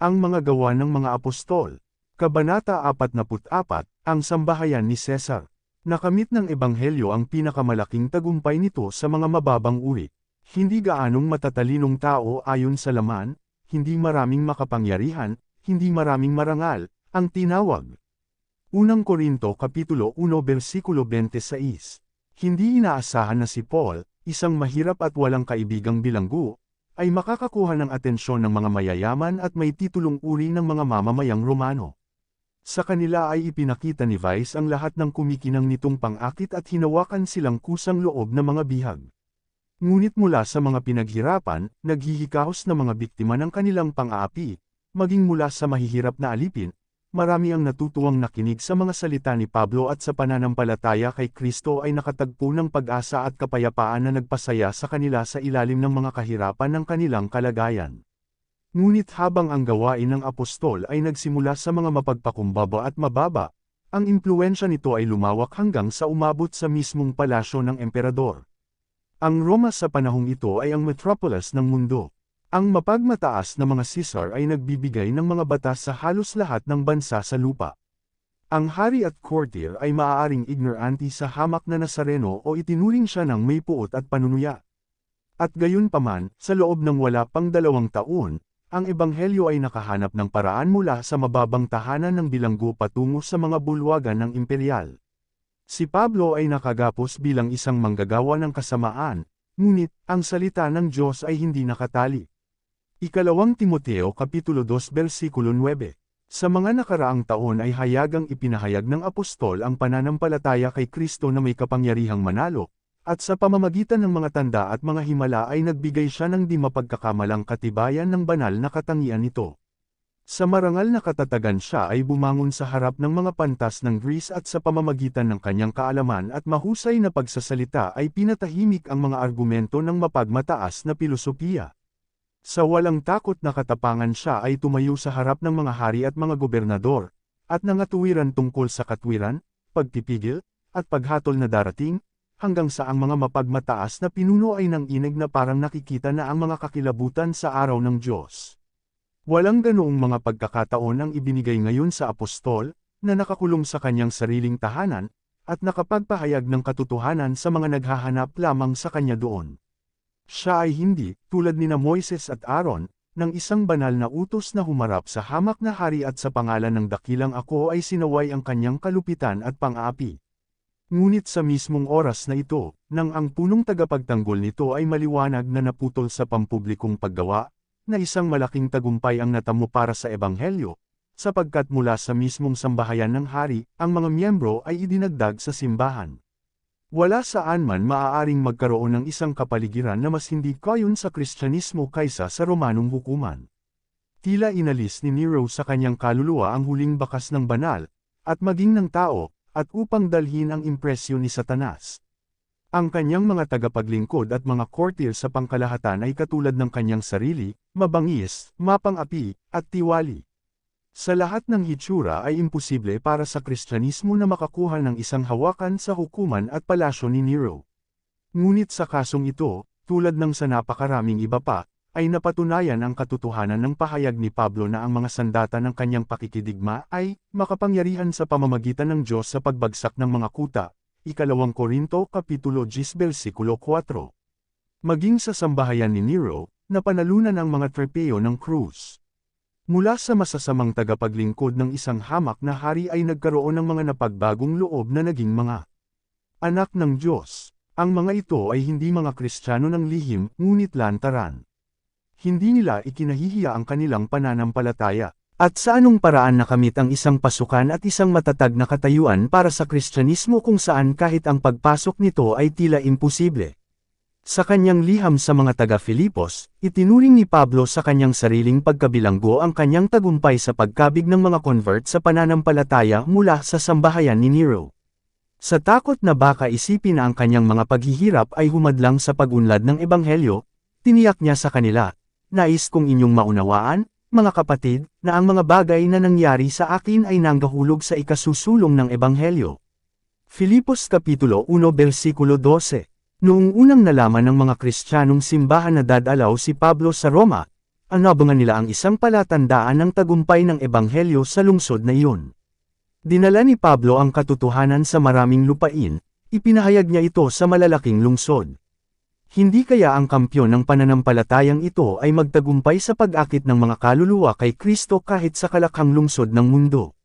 Ang mga gawa ng mga apostol. Kabanata 44, ang sambahayan ni Cesar. Nakamit ng Ebanghelyo ang pinakamalaking tagumpay nito sa mga mababang uri. Hindi gaanong matatalinong tao ayon sa laman, hindi maraming makapangyarihan, hindi maraming marangal, ang tinawag. Unang Korinto Kapitulo 1 versikulo 26. Hindi inaasahan na si Paul, isang mahirap at walang kaibigang bilanggo, ay makakakuha ng atensyon ng mga mayayaman at may titulong uri ng mga mamamayang Romano. Sa kanila ay ipinakita ni Vice ang lahat ng kumikinang nitong pang-akit at hinawakan silang kusang loob na mga bihag. Ngunit mula sa mga pinaghirapan, naghihikahos na mga biktima ng kanilang pang-aapi, maging mula sa mahihirap na alipin, marami ang natutuwang nakinig sa mga salita ni Pablo at sa pananampalataya kay Kristo ay nakatagpo ng pag-asa at kapayapaan na nagpasaya sa kanila sa ilalim ng mga kahirapan ng kanilang kalagayan. Ngunit habang ang gawain ng apostol ay nagsimula sa mga mapagpakumbaba at mababa, ang impluwensya nito ay lumawak hanggang sa umabot sa mismong palasyo ng emperador. Ang Roma sa panahong ito ay ang metropolis ng mundo. Ang mapagmataas na mga Caesar ay nagbibigay ng mga batas sa halos lahat ng bansa sa lupa. Ang hari at courtier ay maaaring ignorante sa hamak na Nazareno o itinuring siya ng may puot at panunuya. At gayon paman, sa loob ng wala pang 2 taon, ang Ebanghelyo ay nakahanap ng paraan mula sa mababang tahanan ng bilanggo patungo sa mga bulwagan ng imperial. Si Pablo ay nakagapos bilang isang manggagawa ng kasamaan, ngunit, ang salita ng Diyos ay hindi nakatali. Ikalawang Timoteo Kapitulo 2 versikulo 9. Sa mga nakaraang taon ay hayagang ipinahayag ng apostol ang pananampalataya kay Kristo na may kapangyarihang manalo, at sa pamamagitan ng mga tanda at mga himala ay nagbigay siya ng di mapagkakamalang katibayan ng banal na katangian nito. Sa marangal na katatagan siya ay bumangon sa harap ng mga pantas ng Greece at sa pamamagitan ng kanyang kaalaman at mahusay na pagsasalita ay pinatahimik ang mga argumento ng mapagmataas na pilosopiya. Sa walang takot na katapangan siya ay tumayo sa harap ng mga hari at mga gobernador, at nangatuwiran tungkol sa katwiran, pagpipigil, at paghatol na darating, hanggang sa ang mga mapagmataas na pinuno ay nanginig na parang nakikita na ang mga kakilabutan sa araw ng Diyos. Walang ganoong mga pagkakataon ang ibinigay ngayon sa apostol, na nakakulong sa kanyang sariling tahanan, at nakapagpahayag ng katotohanan sa mga naghahanap lamang sa kanya doon. Siya ay hindi, tulad nina Moises at Aaron, ng isang banal na utos na humarap sa hamak na hari at sa pangalan ng dakilang ako ay sinaway ang kanyang kalupitan at pang-api. Ngunit sa mismong oras na ito, nang ang punong tagapagtanggol nito ay maliwanag na naputol sa pampublikong paggawa, na isang malaking tagumpay ang natamo para sa Ebanghelyo, sapagkat mula sa mismong sambahayan ng hari, ang mga miyembro ay idinagdag sa simbahan. Wala saan man maaaring magkaroon ng isang kapaligiran na mas hindi kayon sa Kristyanismo kaysa sa Romanong hukuman. Tila inalis ni Nero sa kanyang kaluluwa ang huling bakas ng banal, at maging ng tao, at upang dalhin ang impresyon ni Satanas. Ang kanyang mga tagapaglingkod at mga courtier sa pangkalahatan ay katulad ng kanyang sarili, mabangis, mapang-api, at tiwali. Sa lahat ng hitsura ay imposible para sa Kristyanismo na makakuha ng isang hawakan sa hukuman at palasyo ni Nero. Ngunit sa kasong ito, tulad ng sa napakaraming iba pa, ay napatunayan ang katotohanan ng pahayag ni Pablo na ang mga sandata ng kanyang pakikidigma ay makapangyarihan sa pamamagitan ng Diyos sa pagbagsak ng mga kuta. Ikalawang Korinto Kapitulo 10 versikulo 4. Maging sa sambahayan ni Nero, napanalunan ang mga trepeo ng krus. Mula sa masasamang tagapaglingkod ng isang hamak na hari ay nagkaroon ng mga napagbagong loob na naging mga anak ng Diyos. Ang mga ito ay hindi mga Kristiyano ng lihim, ngunit lantaran. Hindi nila ikinahihiya ang kanilang pananampalataya. At sa anong paraan nakamit ang isang pasukan at isang matatag na katayuan para sa Kristyanismo kung saan kahit ang pagpasok nito ay tila imposible. Sa kanyang liham sa mga taga-Filipos, itinuring ni Pablo sa kanyang sariling pagkabilanggo ang kanyang tagumpay sa pagkabig ng mga convert sa pananampalataya mula sa sambahayan ni Nero. Sa takot na baka isipin na ang kanyang mga paghihirap ay humadlang sa pag-unlad ng Ebanghelyo, tiniyak niya sa kanila, "Nais kong inyong maunawaan, mga kapatid, na ang mga bagay na nangyari sa akin ay nanggahulog sa ikasusulong ng Ebanghelyo." Filipos Kapitulo 1 versikulo 12. Noong unang nalaman ng mga Kristiyanong simbahan na dadalaw si Pablo sa Roma, anabangan nila ang isang palatandaan ng tagumpay ng ebanghelyo sa lungsod na iyon. Dinala ni Pablo ang katotohanan sa maraming lupain, ipinahayag niya ito sa malalaking lungsod. Hindi kaya ang kampyon ng pananampalatayang ito ay magtagumpay sa pag-akit ng mga kaluluwa kay Kristo kahit sa kalakhang lungsod ng mundo.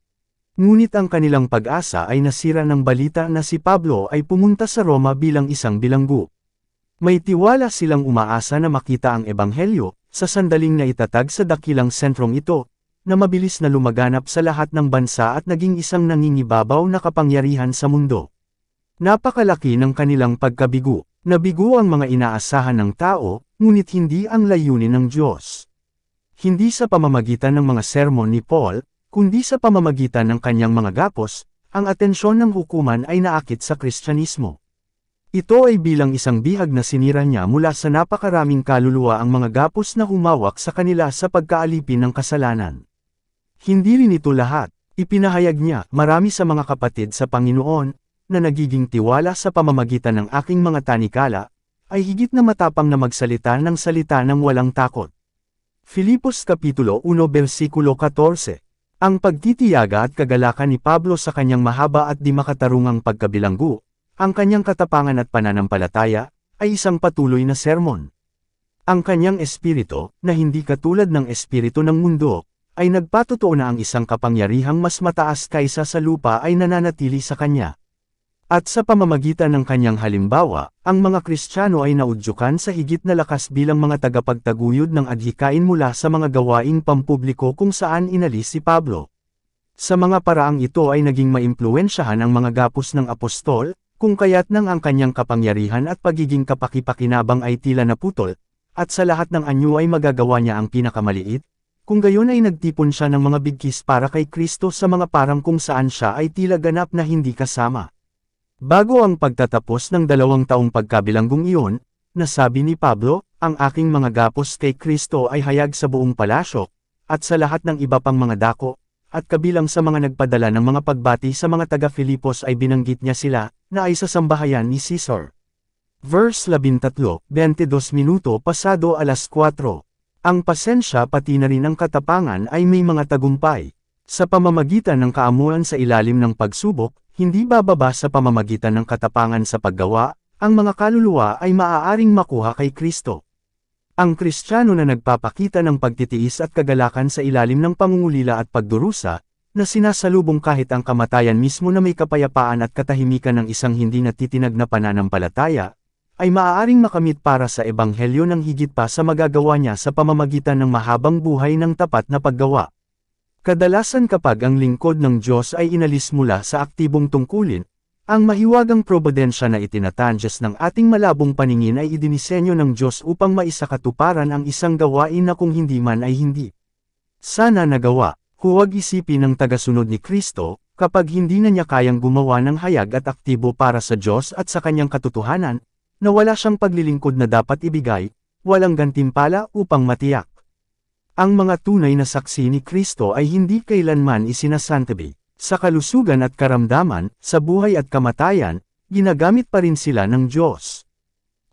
Ngunit ang kanilang pag-asa ay nasira ng balita na si Pablo ay pumunta sa Roma bilang isang bilanggo. May tiwala silang umaasa na makita ang ebanghelyo, sa sandaling na itatag sa dakilang sentrong ito, na mabilis na lumaganap sa lahat ng bansa at naging isang nangingibabaw na kapangyarihan sa mundo. Napakalaki ng kanilang pagkabigo. Nabigo ang mga inaasahan ng tao, ngunit hindi ang layunin ng Diyos. Hindi sa pamamagitan ng mga sermon ni Paul, kundi sa pamamagitan ng kanyang mga gapos, ang atensyon ng hukuman ay naakit sa Kristyanismo. Ito ay bilang isang bihag na sinira niya mula sa napakaraming kaluluwa ang mga gapos na humawak sa kanila sa pagkaalipin ng kasalanan. Hindi rin ito lahat, ipinahayag niya, marami sa mga kapatid sa Panginoon, na nagiging tiwala sa pamamagitan ng aking mga tanikala, ay higit na matapang na magsalita ng salita ng walang takot. Filipos Kapitulo 1 Versikulo 14. Ang pagtitiyaga at kagalakan ni Pablo sa kanyang mahaba at di makatarungang pagkabilanggo, ang kanyang katapangan at pananampalataya, ay isang patuloy na sermon. Ang kanyang espiritu, na hindi katulad ng espiritu ng mundo, ay nagpatotoo na ang isang kapangyarihang mas mataas kaysa sa lupa ay nananatili sa kanya. At sa pamamagitan ng kanyang halimbawa, ang mga Kristiyano ay naudyukan sa higit na lakas bilang mga tagapagtaguyod ng adhikain mula sa mga gawaing pampubliko kung saan inalis si Pablo. Sa mga paraang ito ay naging maimpluwensyahan ang mga gapos ng apostol, kung kaya't nang ang kanyang kapangyarihan at pagiging kapakipakinabang ay tila naputol, at sa lahat ng anyo ay magagawa niya ang pinakamaliit, kung gayon ay nagtipon siya ng mga bigkis para kay Kristo sa mga parang kung saan siya ay tila ganap na hindi kasama. Bago ang pagtatapos ng 2 taong pagkabilanggong iyon, nasabi ni Pablo, ang aking mga gapos kay Kristo ay hayag sa buong palasyo, at sa lahat ng iba pang mga dako, at kabilang sa mga nagpadala ng mga pagbati sa mga taga-Filipos ay binanggit niya sila, na ay sa sambahayan ni Caesar. Verse 13, 22 minuto pasado alas 4. Ang pasensya pati na rin ang katapangan ay may mga tagumpay. Sa pamamagitan ng kaamuan sa ilalim ng pagsubok, hindi bababa sa pamamagitan ng katapangan sa paggawa, ang mga kaluluwa ay maaaring makuha kay Kristo. Ang Kristiyano na nagpapakita ng pagtitiis at kagalakan sa ilalim ng pangungulila at pagdurusa, na sinasalubong kahit ang kamatayan mismo na may kapayapaan at katahimikan ng isang hindi natitinag na pananampalataya, ay maaaring makamit para sa ebanghelyo ng higit pa sa magagawa niya sa pamamagitan ng mahabang buhay ng tapat na paggawa. Kadalasan kapag ang lingkod ng Diyos ay inalis mula sa aktibong tungkulin, ang mahiwagang probidensya na itinatanyas ng ating malabong paningin ay idinisenyo ng Diyos upang maisakatuparan ang isang gawain na kung hindi man ay hindi sana nagawa. Huwag isipin ng tagasunod ni Kristo, kapag hindi na niya kayang gumawa ng hayag at aktibo para sa Diyos at sa kanyang katotohanan, na wala siyang paglilingkod na dapat ibigay, walang gantimpala upang matiyak. Ang mga tunay na saksi ni Kristo ay hindi kailanman isinasantabi. Sa kalusugan at karamdaman, sa buhay at kamatayan, ginagamit pa rin sila ng Diyos.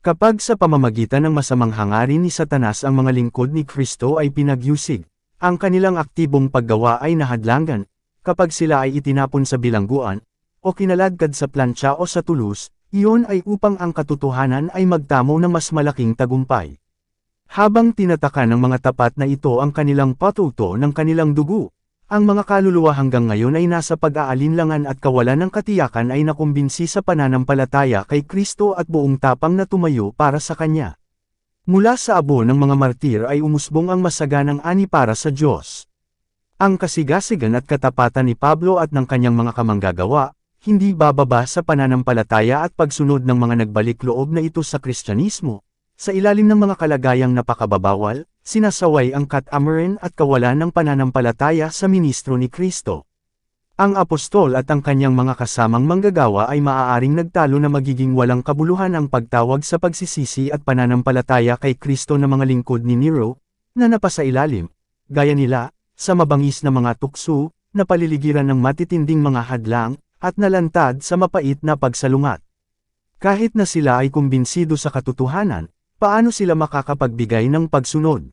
Kapag sa pamamagitan ng masamang hangarin ni Satanas ang mga lingkod ni Kristo ay pinagyusig, ang kanilang aktibong paggawa ay nahadlangan, kapag sila ay itinapon sa bilangguan, o kinaladkad sa plantsa o sa tulos, iyon ay upang ang katotohanan ay magtamo ng mas malaking tagumpay. Habang tinataka ng mga tapat na ito ang kanilang patuto ng kanilang dugo, ang mga kaluluwa hanggang ngayon ay nasa pag-aalinlangan at kawalan ng katiyakan ay nakumbinsi sa pananampalataya kay Kristo at buong tapang na tumayo para sa Kanya. Mula sa abo ng mga martir ay umusbong ang masaganang ani para sa Diyos. Ang kasigasigan at katapatan ni Pablo at ng kanyang mga kamanggagawa, hindi bababa sa pananampalataya at pagsunod ng mga nagbalik loob na ito sa Kristyanismo. Sa ilalim ng mga kalagayang napakababawal, sinasaway ang katamaran at kawalan ng pananampalataya sa ministro ni Kristo. Ang apostol at ang kanyang mga kasamang manggagawa ay maaaring nagtalo na magiging walang kabuluhan ang pagtawag sa pagsisisi at pananampalataya kay Kristo ng mga lingkod ni Nero, na napasailalim, gaya nila, sa mabangis na mga tukso, na paliligiran ng matitinding mga hadlang, at nalantad sa mapait na pagsalungat. Kahit na sila ay kumbinsido sa katotohanan, paano sila makakapagbigay ng pagsunod?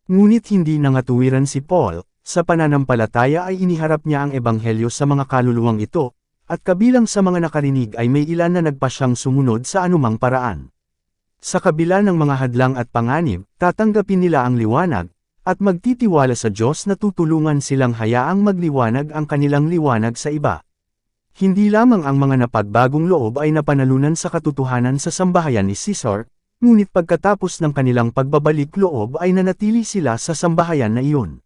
Ngunit hindi nangatuwiran si Paul, sa pananampalataya ay iniharap niya ang ebanghelyo sa mga kaluluwang ito, at kabilang sa mga nakarinig ay may ilan na nagpa siyang sumunod sa anumang paraan. Sa kabila ng mga hadlang at panganib, tatanggapin nila ang liwanag, at magtitiwala sa Diyos na tutulungan silang hayaang magliwanag ang kanilang liwanag sa iba. Hindi lamang ang mga napagbagong loob ay napanalunan sa katotohanan sa sambahayan ni Caesar, ngunit pagkatapos ng kanilang pagbabalik loob ay nanatili sila sa sambahayan na iyon.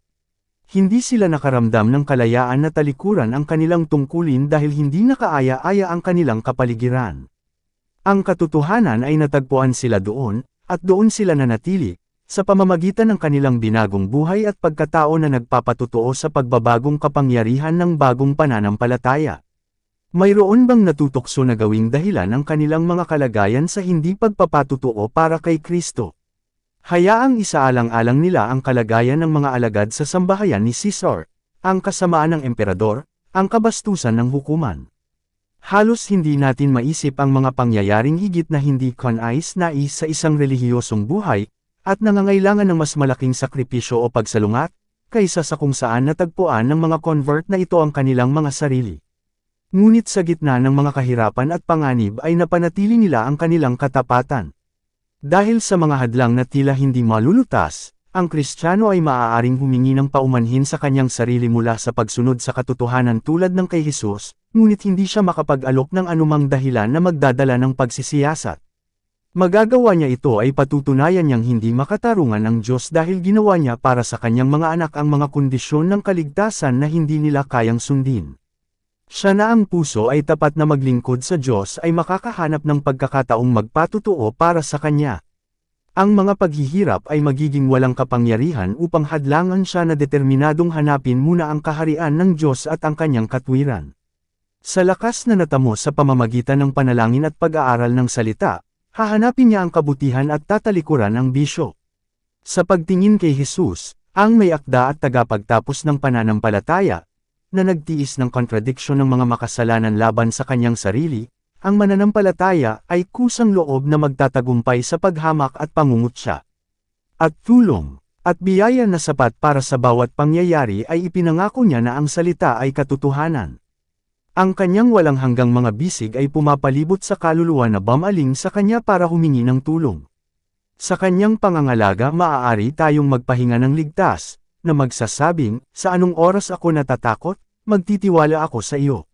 Hindi sila nakaramdam ng kalayaan na talikuran ang kanilang tungkulin dahil hindi nakaaya-aya ang kanilang kapaligiran. Ang katotohanan ay natagpuan sila doon, at doon sila nanatili, sa pamamagitan ng kanilang binagong buhay at pagkatao na nagpapatotoo sa pagbabagong kapangyarihan ng bagong pananampalataya. Mayroon bang natutokso na gawing dahilan ang kanilang mga kalagayan sa hindi pagpapatotoo para kay Kristo? Hayaang isaalang-alang nila ang kalagayan ng mga alagad sa sambahayan ni Caesar, ang kasamaan ng emperador, ang kabastusan ng hukuman. Halos hindi natin maisip ang mga pangyayaring higit na hindi kanais-nais sa isang relihiyosong buhay, at nangangailangan ng mas malaking sakripisyo o pagsalungat, kaysa sa kung saan natagpuan ng mga convert na ito ang kanilang mga sarili. Ngunit sa gitna ng mga kahirapan at panganib ay napanatili nila ang kanilang katapatan. Dahil sa mga hadlang na tila hindi malulutas, ang Kristiyano ay maaaring humingi ng paumanhin sa kanyang sarili mula sa pagsunod sa katotohanan tulad ng kay Jesus, ngunit hindi siya makapag-alok ng anumang dahilan na magdadala ng pagsisiyasat. Magagawa niya ito ay patutunayan niyang hindi makatarungan ang Diyos dahil ginawa niya para sa kanyang mga anak ang mga kondisyon ng kaligtasan na hindi nila kayang sundin. Siya na ang puso ay tapat na maglingkod sa Diyos ay makakahanap ng pagkakataong magpatotoo para sa Kanya. Ang mga paghihirap ay magiging walang kapangyarihan upang hadlangan siya na determinadong hanapin muna ang kaharian ng Diyos at ang Kanyang katwiran. Sa lakas na natamo sa pamamagitan ng panalangin at pag-aaral ng salita, hahanapin niya ang kabutihan at tatalikuran ang bisyo. Sa pagtingin kay Jesus, ang may akda at tagapagtapos ng pananampalataya, na nagtiis ng kontradiksyon ng mga makasalanan laban sa kanyang sarili, ang mananampalataya ay kusang loob na magtatagumpay sa paghamak at pangungutya. At tulong, at biyaya na sapat para sa bawat pangyayari ay ipinangako niya na ang salita ay katotohanan. Ang kanyang walang hanggang mga bisig ay pumapalibot sa kaluluwa na bumaling sa kanya para humingi ng tulong. Sa kanyang pangangalaga maaari tayong magpahinga ng ligtas, na magsasabing, sa anong oras ako natatakot, magtitiwala ako sa iyo.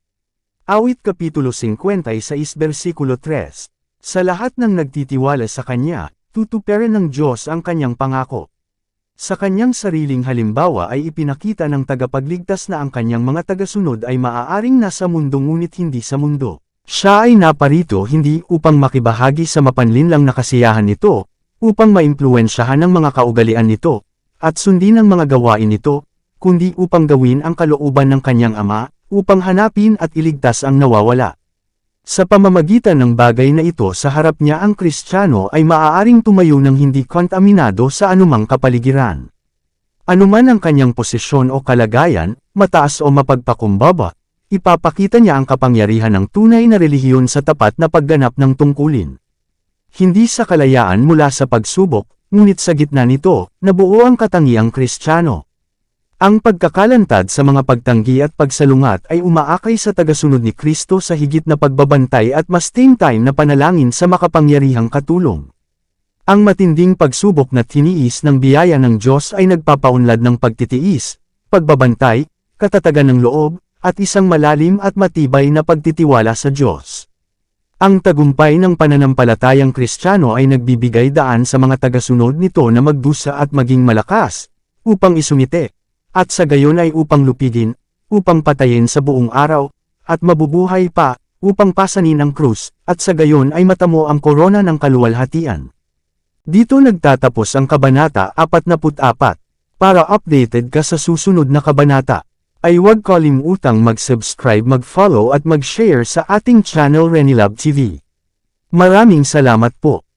Awit Kapitulo 56 versikulo 3. Sa lahat ng nagtitiwala sa Kanya, tutuparin ng Diyos ang Kanyang pangako. Sa Kanyang sariling halimbawa ay ipinakita ng tagapagligtas na ang Kanyang mga tagasunod ay maaaring nasa mundo ngunit hindi sa mundo. Siya ay naparito hindi upang makibahagi sa mapanlinlang na kasiyahan nito, upang maimpluwensyahan ng mga kaugalian nito, at sundin ang mga gawain nito, kundi upang gawin ang kalooban ng kanyang Ama, upang hanapin at iligtas ang nawawala. Sa pamamagitan ng bagay na ito sa harap niya ang Kristiyano ay maaaring tumayo ng hindi kontaminado sa anumang kapaligiran. Anuman ang kanyang posisyon o kalagayan, mataas o mapagpakumbaba, ipapakita niya ang kapangyarihan ng tunay na relihiyon sa tapat na pagganap ng tungkulin. Hindi sa kalayaan mula sa pagsubok, ngunit sa gitna nito, nabuo ang katangiang Kristiyano. Ang pagkakalantad sa mga pagtanggi at pagsalungat ay umaakay sa tagasunod ni Kristo sa higit na pagbabantay at mas time na panalangin sa makapangyarihang katulong. Ang matinding pagsubok na tiniis ng biyaya ng Diyos ay nagpapaunlad ng pagtitiis, pagbabantay, katatagan ng loob, at isang malalim at matibay na pagtitiwala sa Diyos. Ang tagumpay ng pananampalatayang Kristiyano ay nagbibigay daan sa mga tagasunod nito na magdusa at maging malakas, upang isumite, at sa gayon ay upang lupigin, upang patayin sa buong araw, at mabubuhay pa, upang pasanin ang krus, at sa gayon ay matamo ang korona ng kaluwalhatian. Dito nagtatapos ang Kabanata 44. Para updated ka sa susunod na kabanata, ay huwag kalimutang mag-subscribe, mag-follow at mag-share sa ating channel Renilab TV. Maraming salamat po.